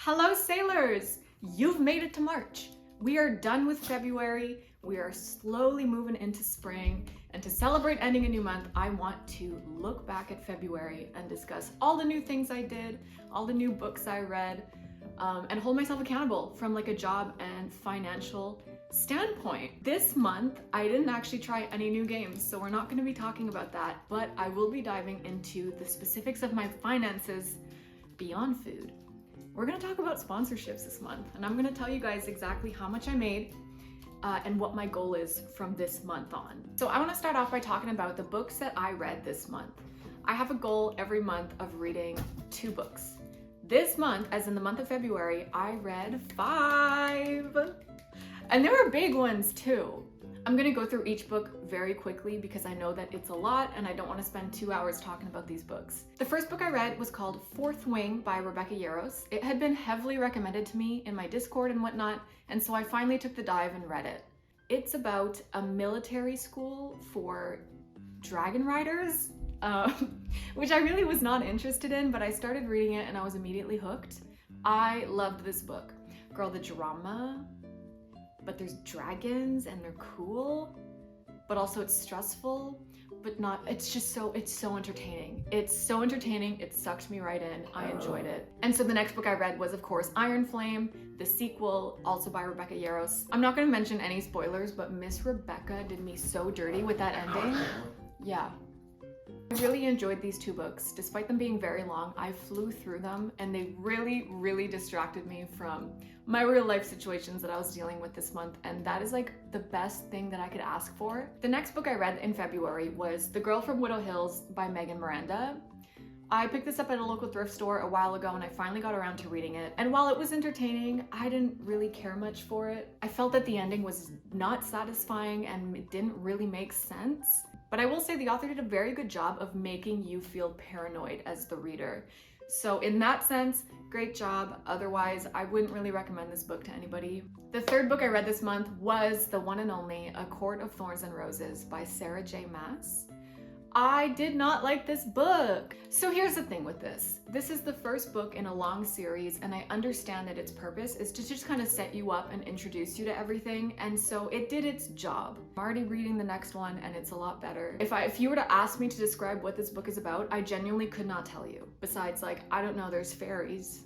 Hello sailors! You've made it to March. We are done with February. We are slowly moving into spring. And to celebrate ending a new month, I want to look back at February and discuss all the new things I did, all the new books I read, and hold myself accountable from like a job and financial standpoint. This month, I didn't actually try any new games, so we're not going to be talking about that, but I will be diving into the specifics of my finances beyond food. We're going to talk about sponsorships this month, and I'm going to tell you guys exactly how much I made and what my goal is from this month on. So I want to start off by talking about the books that I read this month. I have a goal every month of reading 2 books. This month, as in the month of February, I read 5. And there were big ones too. I'm gonna go through each book very quickly because I know that it's a lot and I don't want to spend 2 hours talking about these books. The first book I read was called Fourth Wing by Rebecca Yarros. It had been heavily recommended to me in my Discord and whatnot, and so I finally took the dive and read it. It's about a military school for dragon riders, which I really was not interested in, but I started reading it and I was immediately hooked. I loved this book. Girl, the drama, but there's dragons and they're cool, but also it's stressful, but not, it's so entertaining. It's so entertaining, it sucked me right in, I enjoyed it. And so the next book I read was of course Iron Flame, the sequel, also by Rebecca Yarros. I'm not gonna mention any spoilers, but Miss Rebecca did me so dirty with that ending. Yeah. I really enjoyed these 2 books. Despite them being very long, I flew through them and they really distracted me from my real life situations that I was dealing with this month, and that is like the best thing that I could ask for. The next book I read in February was The Girl from Widow Hills by Megan Miranda. I picked this up at a local thrift store a while ago and I finally got around to reading it. And while it was entertaining, I didn't really care much for it. I felt that the ending was not satisfying and it didn't really make sense. But I will say the author did a very good job of making you feel paranoid as the reader. So in that sense, great job. Otherwise, I wouldn't really recommend this book to anybody. The third book I read this month was the one and only A Court of Thorns and Roses by Sarah J. Maas. I did not like this book. So here's the thing with this. This is the first book in a long series, and I understand that its purpose is to just kind of set you up and introduce you to everything, and so it did its job. I'm already reading the next one and it's a lot better. If you were to ask me to describe what this book is about, I genuinely could not tell you. Besides, like, I don't know, there's fairies.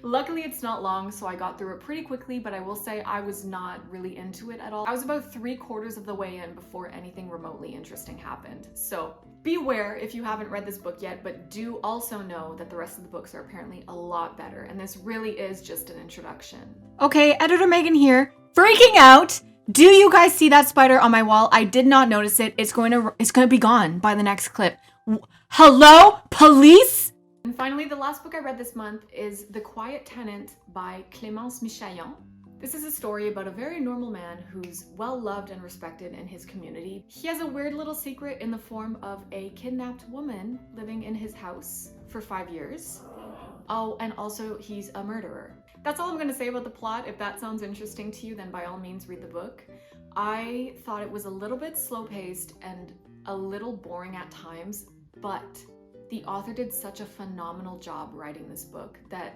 Luckily, it's not long, so I got through it pretty quickly, but I will say I was not really into it at all. I was about 3/4 of the way in before anything remotely interesting happened. So beware if you haven't read this book yet, but do also know that the rest of the books are apparently a lot better, and this really is just an introduction. Okay, Editor Megan here, freaking out. Do you guys see that spider on my wall? I did not notice it. It's going to be gone by the next clip. Hello, police? And finally, the last book I read this month is The Quiet Tenant by Clémence Michaillon. This is a story about a very normal man who's well loved and respected in his community. He has a weird little secret in the form of a kidnapped woman living in his house for 5 years. Oh, and also he's a murderer. That's all I'm going to say about the plot. If that sounds interesting to you, then by all means read the book. I thought it was a little bit slow-paced and a little boring at times, but the author did such a phenomenal job writing this book that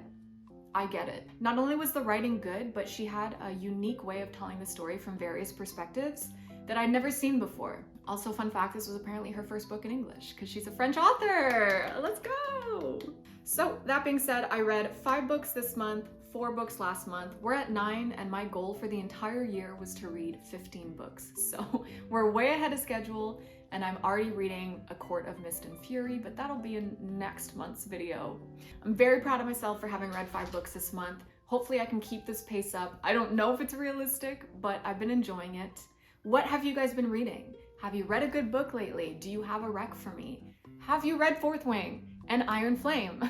I get it. Not only was the writing good, but she had a unique way of telling the story from various perspectives that I'd never seen before. Also, fun fact, this was apparently her first book in English because she's a French author. Let's go! So that being said, I read 5 books this month, 4 books last month. We're at 9, and my goal for the entire year was to read 15 books. So we're way ahead of schedule, and I'm already reading A Court of Mist and Fury, but that'll be in next month's video. I'm very proud of myself for having read 5 books this month. Hopefully I can keep this pace up. I don't know if it's realistic, but I've been enjoying it. What have you guys been reading? Have you read a good book lately? Do you have a rec for me? Have you read Fourth Wing and Iron Flame?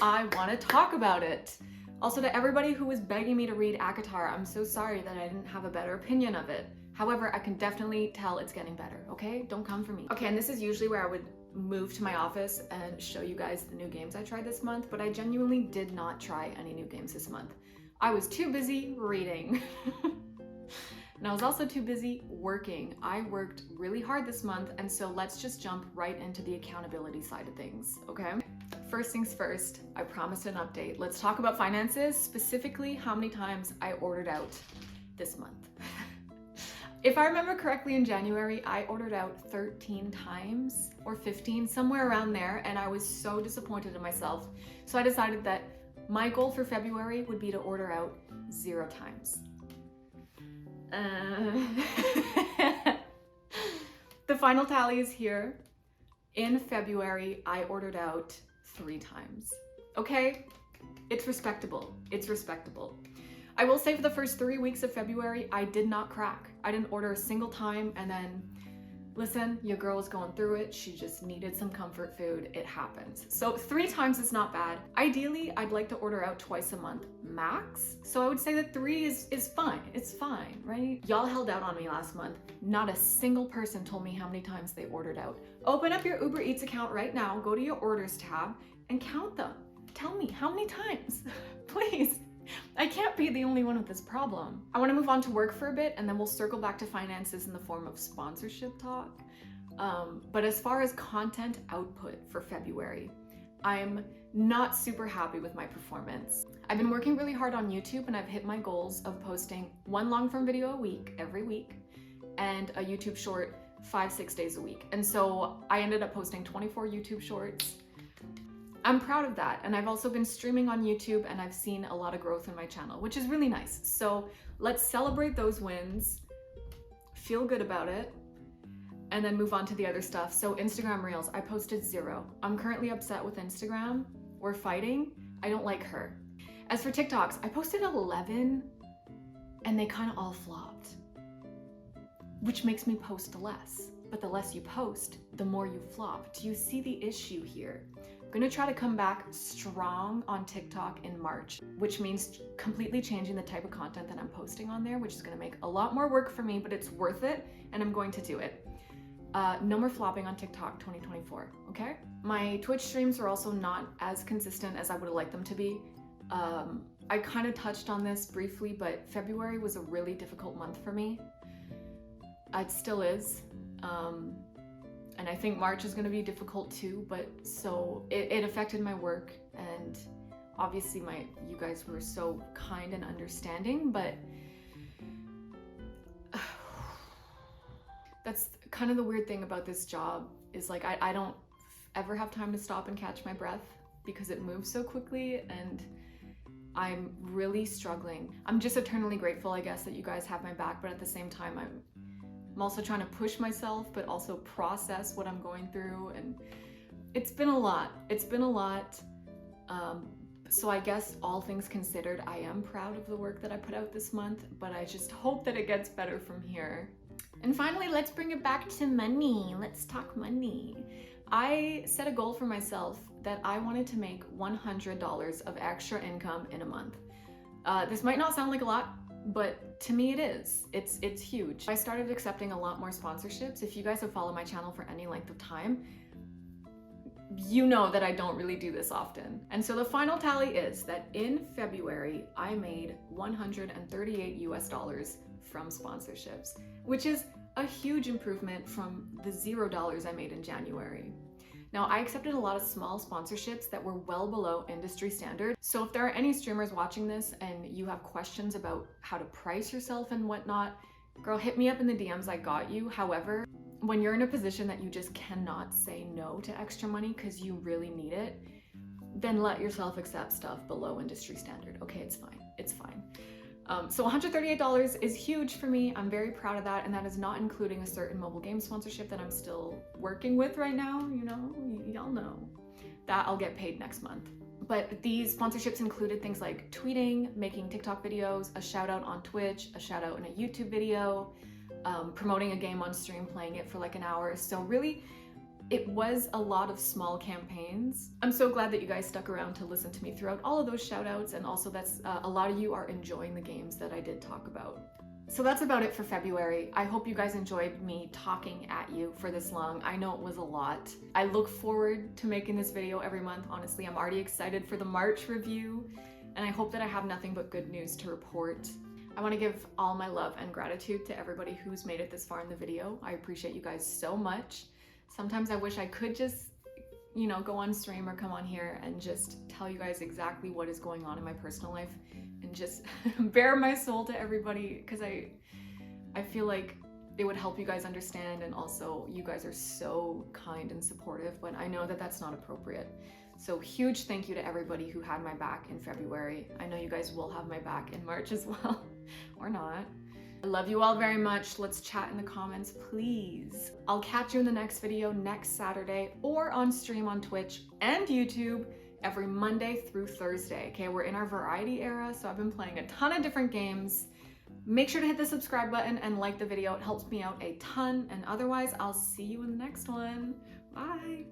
I want to talk about it. Also, to everybody who was begging me to read acotar, I'm so sorry that I didn't have a better opinion of it. However, I can definitely tell it's getting better, okay? Don't come for me. Okay, and this is usually where I would move to my office and show you guys the new games I tried this month, but I genuinely did not try any new games this month. I was too busy reading. And I was also too busy working. I worked really hard this month, and so let's just jump right into the accountability side of things, okay? First things first, I promised an update. Let's talk about finances, specifically how many times I ordered out this month. If I remember correctly, in January, I ordered out 13 times or 15, somewhere around there, and I was so disappointed in myself. So I decided that my goal for February would be to order out 0 times. The final tally is here. In February, I ordered out 3 times. Okay, it's respectable. It's respectable. I will say for the first 3 weeks of February, I did not crack. I didn't order a single time, and then, listen, your girl was going through it. She just needed some comfort food. It happens. So 3 times is not bad. Ideally, I'd like to order out twice a month max. So I would say that 3 is fine. It's fine, right? Y'all held out on me last month. Not a single person told me how many times they ordered out. Open up your Uber Eats account right now, go to your orders tab, and count them. Tell me how many times, please. I can't be the only one with this problem. I want to move on to work for a bit, and then we'll circle back to finances in the form of sponsorship talk. But as far as content output for February, I'm not super happy with my performance. I've been working really hard on YouTube, and I've hit my goals of posting 1 long-form video a week, every week, and a YouTube short 5-6 days a week. And so I ended up posting 24 YouTube shorts. I'm proud of that, and I've also been streaming on YouTube, and I've seen a lot of growth in my channel, which is really nice. So let's celebrate those wins, feel good about it, and then move on to the other stuff. So Instagram Reels, I posted 0. I'm currently upset with Instagram. We're fighting. I don't like her. As for TikToks, I posted 11, and they kind of all flopped, which makes me post less. But the less you post, the more you flop. Do you see the issue here? I'm gonna try to come back strong on TikTok in March, which means completely changing the type of content that I'm posting on there, which is gonna make a lot more work for me, but it's worth it, and I'm going to do it. No more flopping on TikTok 2024, okay? My Twitch streams are also not as consistent as I would have liked them to be. I kind of touched on this briefly, but February was a really difficult month for me. It still is. And I think March is going to be difficult too, but so it affected my work, and obviously you guys were so kind and understanding, but that's kind of the weird thing about this job is like I don't ever have time to stop and catch my breath because it moves so quickly, and I'm really struggling. I'm just eternally grateful, I guess, that you guys have my back, but at the same time I'm also trying to push myself, but also process what I'm going through, and it's been a lot. It's been a lot. So I guess all things considered, I am proud of the work that I put out this month, but I just hope that it gets better from here. And finally, let's bring it back to money. Let's talk money. I set a goal for myself that I wanted to make $100 of extra income in a month. This might not sound like a lot, but to me it is. It's huge. I started accepting a lot more sponsorships. If you guys have followed my channel for any length of time, you know that I don't really do this often. And so the final tally is that in February, I made $138 US from sponsorships, which is a huge improvement from the $0 I made in January. Now, I accepted a lot of small sponsorships that were well below industry standard. So if there are any streamers watching this and you have questions about how to price yourself and whatnot, girl, hit me up in the DMs, I got you. However, when you're in a position that you just cannot say no to extra money because you really need it, then let yourself accept stuff below industry standard. Okay, it's fine, it's fine. So $138 is huge for me. I'm very proud of that, and that is not including a certain mobile game sponsorship that I'm still working with right now. You know, y'all know that I'll get paid next month. But these sponsorships included things like tweeting, making TikTok videos, a shout out on Twitch, a shout out in a YouTube video, promoting a game on stream, playing it for like an hour. So really, it was a lot of small campaigns. I'm so glad that you guys stuck around to listen to me throughout all of those shout outs, and also that's a lot of you are enjoying the games that I did talk about. So that's about it for February. I hope you guys enjoyed me talking at you for this long. I know it was a lot. I look forward to making this video every month. Honestly, I'm already excited for the March review, and I hope that I have nothing but good news to report. I want to give all my love and gratitude to everybody who's made it this far in the video. I appreciate you guys so much. Sometimes I wish I could just, you know, go on stream or come on here and just tell you guys exactly what is going on in my personal life and just bare my soul to everybody, because I feel like it would help you guys understand, and also you guys are so kind and supportive, but I know that that's not appropriate. So huge thank you to everybody who had my back in February. I know you guys will have my back in March as well, or not. I love you all very much. Let's chat in the comments, please. I'll catch you in the next video next Saturday, or on stream on Twitch and YouTube every Monday through Thursday. Okay, we're in our variety era, so I've been playing a ton of different games. Make sure to hit the subscribe button and like the video. It helps me out a ton. And otherwise, I'll see you in the next one. Bye.